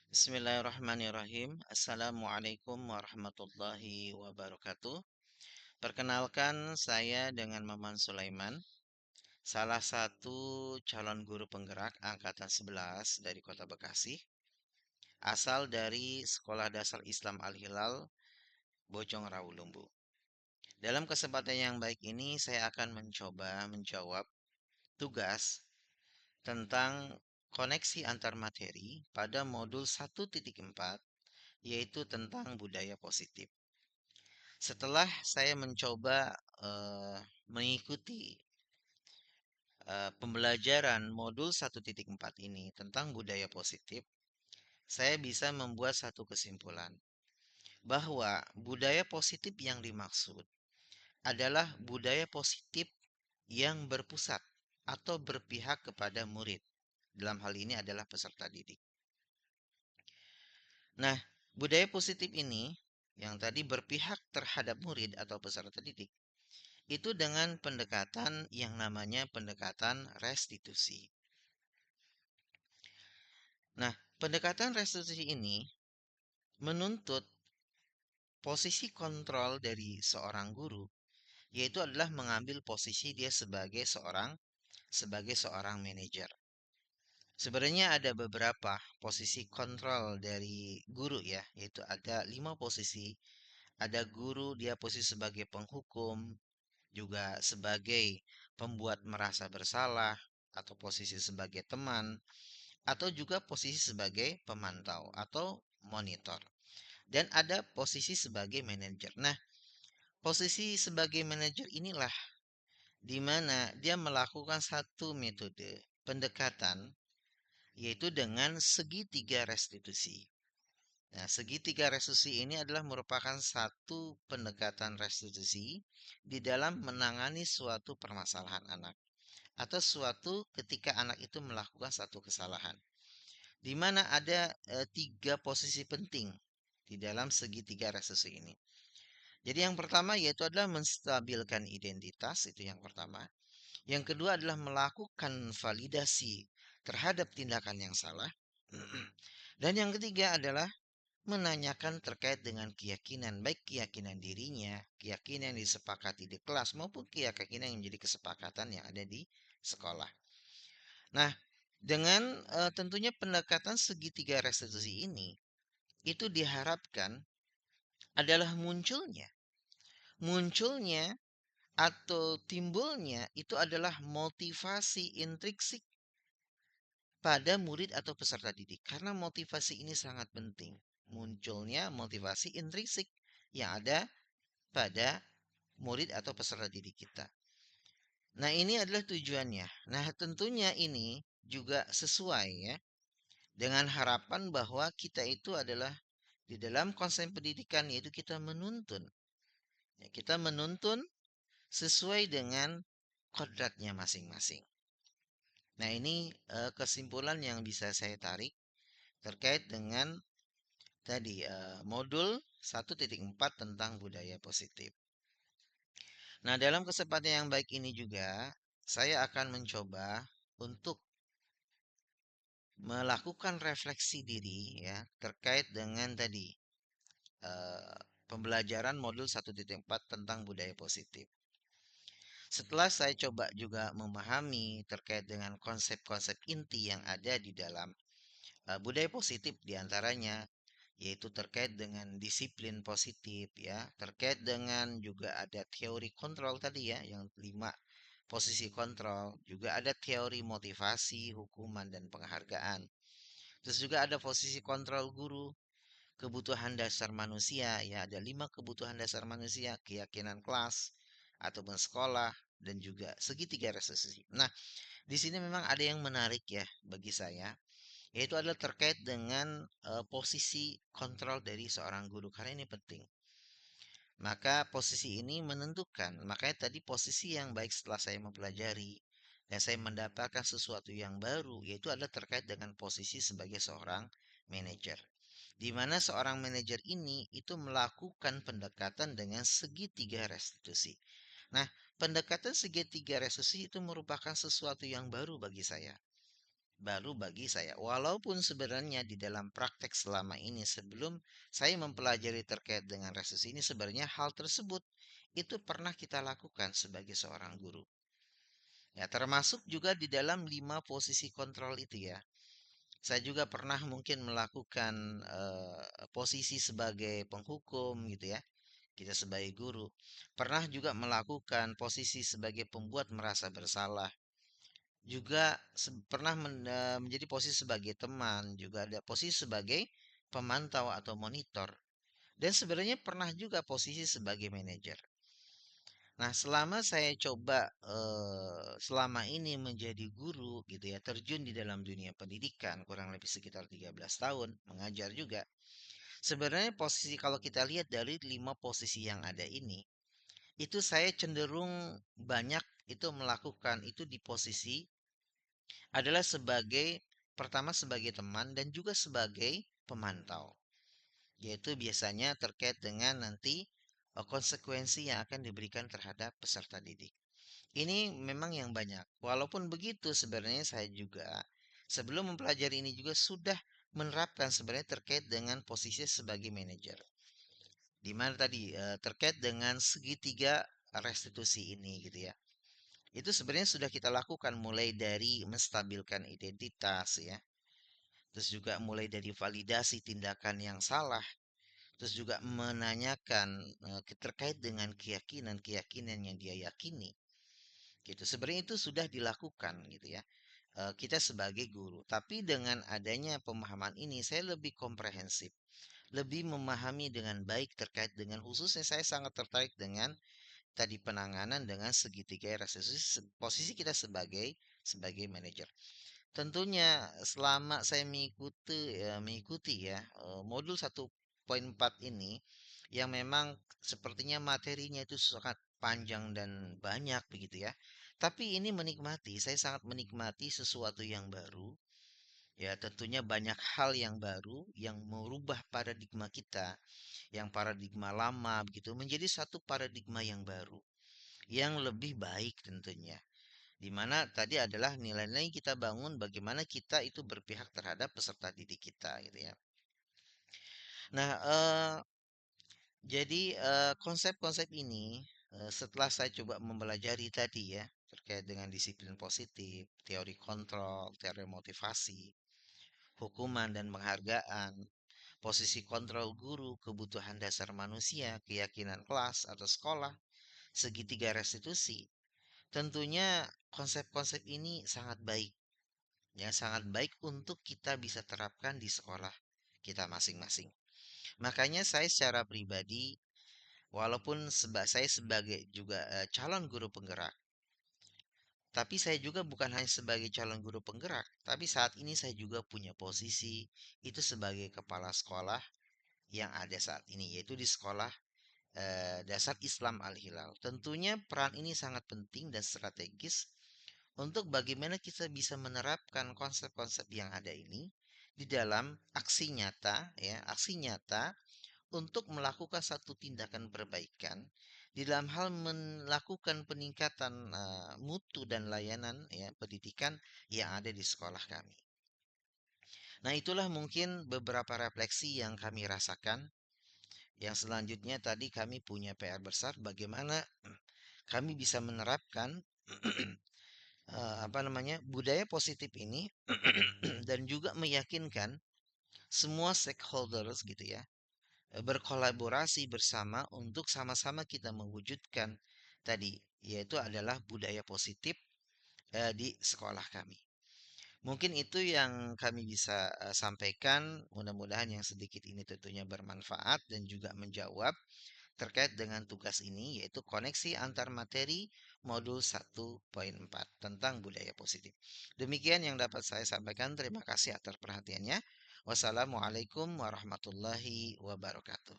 Bismillahirrahmanirrahim. Assalamualaikum warahmatullahi wabarakatuh. Perkenalkan, saya dengan Maman Sulaiman, salah satu calon guru penggerak angkatan 11 dari Kota Bekasi, asal dari Sekolah Dasar Islam Al-Hilal, Bojong Rawu Lumbu. Dalam kesempatan yang baik ini, saya akan mencoba menjawab tugas tentang koneksi antar materi pada modul 1.4, yaitu tentang budaya positif. Setelah saya mencoba mengikuti pembelajaran modul 1.4 ini tentang budaya positif, saya bisa membuat satu kesimpulan bahwa budaya positif yang dimaksud adalah budaya positif yang berpusat atau berpihak kepada murid. Dalam hal ini adalah peserta didik. Nah, budaya positif ini yang tadi berpihak terhadap murid atau peserta didik itu dengan pendekatan yang namanya pendekatan restitusi. Nah, pendekatan restitusi ini menuntut posisi kontrol dari seorang guru, yaitu adalah mengambil posisi dia sebagai seorang manajer. Sebenarnya ada beberapa posisi kontrol dari guru ya, yaitu ada 5 posisi. Ada guru dia posisi sebagai penghukum, juga sebagai pembuat merasa bersalah, atau posisi sebagai teman, atau juga posisi sebagai pemantau atau monitor. Dan ada posisi sebagai manajer. Nah, posisi sebagai manajer inilah di mana dia melakukan satu metode pendekatan, yaitu dengan segitiga restitusi. Nah, segitiga restitusi ini adalah merupakan satu pendekatan restitusi di dalam menangani suatu permasalahan anak atau suatu ketika anak itu melakukan satu kesalahan, di mana ada tiga posisi penting di dalam segitiga restitusi ini. Jadi yang pertama yaitu adalah menstabilkan identitas, itu yang pertama. Yang kedua adalah melakukan validasi terhadap tindakan yang salah. Dan yang ketiga adalah menanyakan terkait dengan keyakinan, baik keyakinan dirinya, keyakinan yang disepakati di kelas, maupun keyakinan yang menjadi kesepakatan yang ada di sekolah. Nah, dengan tentunya pendekatan segitiga restitusi ini, itu diharapkan adalah munculnya atau timbulnya itu adalah motivasi intrinsik pada murid atau peserta didik. Karena motivasi ini sangat penting. Munculnya motivasi intrinsik yang ada pada murid atau peserta didik kita. Nah, ini adalah tujuannya. Nah, tentunya ini juga sesuai ya dengan harapan bahwa kita itu adalah di dalam konsep pendidikan, yaitu kita menuntun. Ya, kita menuntun sesuai dengan kodratnya masing-masing. Nah, ini kesimpulan yang bisa saya tarik terkait dengan tadi modul 1.4 tentang budaya positif. Nah, dalam kesempatan yang baik ini juga saya akan mencoba untuk melakukan refleksi diri ya terkait dengan tadi pembelajaran modul 1.4 tentang budaya positif. Setelah saya coba juga memahami terkait dengan konsep-konsep inti yang ada di dalam budaya positif, diantaranya yaitu terkait dengan disiplin positif ya, terkait dengan juga ada teori kontrol tadi ya, yang 5 posisi kontrol, juga ada teori motivasi, hukuman, dan penghargaan. Terus juga ada posisi kontrol guru, kebutuhan dasar manusia, ya ada 5 kebutuhan dasar manusia, keyakinan kelas ataupun sekolah, dan juga segitiga restitusi. Nah, di sini memang ada yang menarik ya bagi saya, yaitu adalah terkait dengan posisi kontrol dari seorang guru, karena ini penting. Maka posisi ini menentukan, makanya tadi posisi yang baik setelah saya mempelajari dan saya mendapatkan sesuatu yang baru, yaitu adalah terkait dengan posisi sebagai seorang manajer. Di mana seorang manajer ini itu melakukan pendekatan dengan segitiga restitusi. Nah, pendekatan segitiga restitusi itu merupakan sesuatu yang baru bagi saya. baru bagi saya. Walaupun sebenarnya di dalam praktek selama ini sebelum saya mempelajari terkait dengan restitusi ini sebenarnya hal tersebut itu pernah kita lakukan sebagai seorang guru. Ya, termasuk juga di dalam 5 posisi kontrol itu ya. Saya juga pernah mungkin melakukan posisi sebagai penghukum gitu ya. Kita sebagai guru pernah juga melakukan posisi sebagai pembuat merasa bersalah. Juga pernah menjadi posisi sebagai teman, juga ada posisi sebagai pemantau atau monitor. Dan sebenarnya pernah juga posisi sebagai manajer. Nah, selama saya coba selama ini menjadi guru gitu ya, terjun di dalam dunia pendidikan kurang lebih sekitar 13 tahun, mengajar juga. Sebenarnya posisi kalau kita lihat dari 5 posisi yang ada ini, itu saya cenderung banyak itu melakukan itu di posisi adalah sebagai pertama sebagai teman dan juga sebagai pemantau. Yaitu biasanya terkait dengan nanti konsekuensi yang akan diberikan terhadap peserta didik. Ini memang yang banyak. Walaupun begitu sebenarnya saya juga sebelum mempelajari ini juga sudah menerapkan sebenarnya terkait dengan posisi sebagai manajer. Di mana tadi terkait dengan segitiga restitusi ini gitu ya. Itu sebenarnya sudah kita lakukan mulai dari menstabilkan identitas ya. Terus juga mulai dari validasi tindakan yang salah. Terus juga menanyakan terkait dengan keyakinan-keyakinan yang dia yakini. Gitu. Sebenarnya itu sudah dilakukan gitu ya. Kita sebagai guru. Tapi dengan adanya pemahaman ini saya lebih komprehensif, lebih memahami dengan baik terkait dengan khususnya saya sangat tertarik dengan tadi penanganan dengan segitiga restitusi posisi kita sebagai manajer. Tentunya selama saya mengikuti ya modul 1.4 ini yang memang sepertinya materinya itu sangat panjang dan banyak begitu ya. Tapi ini menikmati, saya sangat menikmati sesuatu yang baru. Ya, tentunya banyak hal yang baru yang merubah paradigma kita, yang paradigma lama begitu menjadi satu paradigma yang baru, yang lebih baik tentunya. Di mana tadi adalah nilai-nilai kita bangun bagaimana kita itu berpihak terhadap peserta didik kita gitu ya. Nah, jadi konsep-konsep ini setelah saya coba mempelajari tadi ya terkait dengan disiplin positif, teori kontrol, teori motivasi, hukuman dan penghargaan, posisi kontrol guru, kebutuhan dasar manusia, keyakinan kelas atau sekolah, segitiga restitusi. Tentunya konsep-konsep ini sangat baik. Ya, sangat baik untuk kita bisa terapkan di sekolah kita masing-masing. Makanya saya secara pribadi, walaupun saya sebagai juga calon guru penggerak, tapi saya juga bukan hanya sebagai calon guru penggerak, tapi saat ini saya juga punya posisi itu sebagai kepala sekolah yang ada saat ini, yaitu di sekolah dasar Islam Al-Hilal. Tentunya peran ini sangat penting dan strategis untuk bagaimana kita bisa menerapkan konsep-konsep yang ada ini di dalam aksi nyata ya, aksi nyata untuk melakukan satu tindakan perbaikan di dalam hal melakukan peningkatan mutu dan layanan ya pendidikan yang ada di sekolah kami. Nah, itulah mungkin beberapa refleksi yang kami rasakan. Yang selanjutnya tadi kami punya PR besar bagaimana kami bisa menerapkan apa namanya budaya positif ini dan juga meyakinkan semua stakeholders gitu ya berkolaborasi bersama untuk sama-sama kita mewujudkan tadi yaitu adalah budaya positif di sekolah kami. Mungkin itu yang kami bisa sampaikan. Mudah-mudahan yang sedikit ini tentunya bermanfaat dan juga menjawab terkait dengan tugas ini yaitu koneksi antar materi modul 1.4 tentang budaya positif. Demikian yang dapat saya sampaikan. Terima kasih atas perhatiannya. Wassalamualaikum warahmatullahi wabarakatuh.